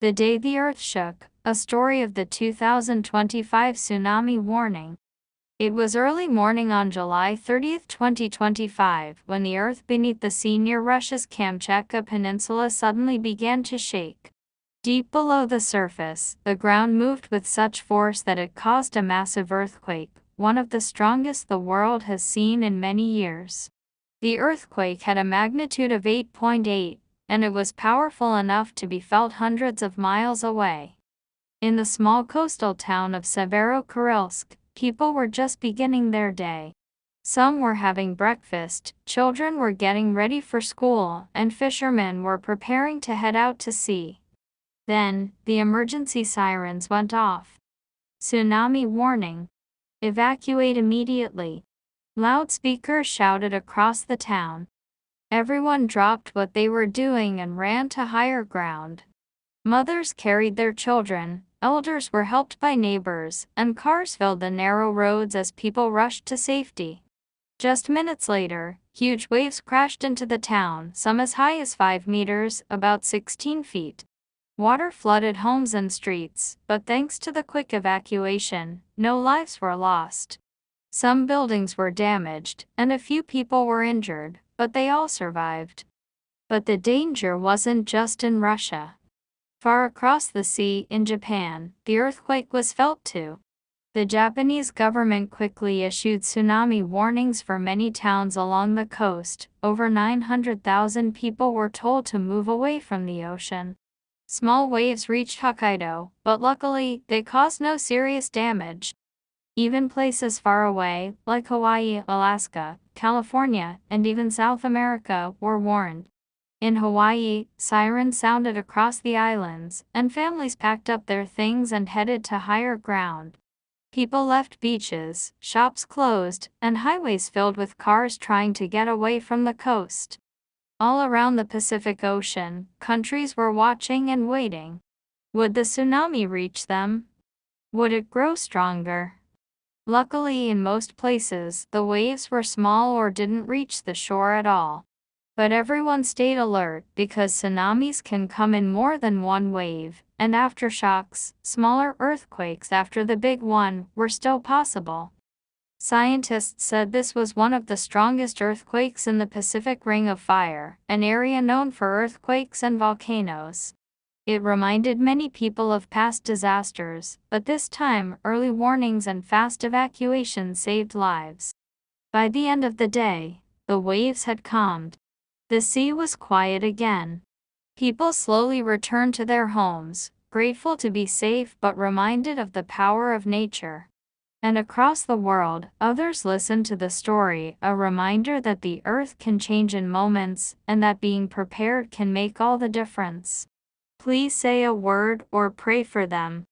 The Day the Earth Shook, a story of the 2025 tsunami warning. It was early morning on July 30, 2025, when the earth beneath the sea near Russia's Kamchatka Peninsula suddenly began to shake. Deep below the surface, the ground moved with such force that it caused a massive earthquake, one of the strongest the world has seen in many years. The earthquake had a magnitude of 8.8, and it was powerful enough to be felt hundreds of miles away. In the small coastal town of Severo-Kurilsk, people were just beginning their day. Some were having breakfast, children were getting ready for school, and fishermen were preparing to head out to sea. Then, the emergency sirens went off. Tsunami warning. Evacuate immediately. Loudspeakers shouted across the town. Everyone dropped what they were doing and ran to higher ground. Mothers carried their children, elders were helped by neighbors, and cars filled the narrow roads as people rushed to safety. Just minutes later, huge waves crashed into the town, some as high as 5 meters, about 16 feet. Water flooded homes and streets, but thanks to the quick evacuation, no lives were lost. Some buildings were damaged, and a few people were injured, but they all survived. But the danger wasn't just in Russia. Far across the sea, in Japan, the earthquake was felt too. The Japanese government quickly issued tsunami warnings for many towns along the coast. Over 900,000 people were told to move away from the ocean. Small waves reached Hokkaido, but luckily, they caused no serious damage. Even places far away, like Hawaii, Alaska, California, and even South America, were warned. In Hawaii, sirens sounded across the islands, and families packed up their things and headed to higher ground. People left beaches, shops closed, and highways filled with cars trying to get away from the coast. All around the Pacific Ocean, countries were watching and waiting. Would the tsunami reach them? Would it grow stronger? Luckily, in most places, the waves were small or didn't reach the shore at all. But everyone stayed alert because tsunamis can come in more than one wave, and aftershocks, smaller earthquakes after the big one, were still possible. Scientists said this was one of the strongest earthquakes in the Pacific Ring of Fire, an area known for earthquakes and volcanoes. It reminded many people of past disasters, but this time, early warnings and fast evacuation saved lives. By the end of the day, the waves had calmed. The sea was quiet again. People slowly returned to their homes, grateful to be safe but reminded of the power of nature. And across the world, others listened to the story, a reminder that the earth can change in moments, and that being prepared can make all the difference. Please say a word or pray for them.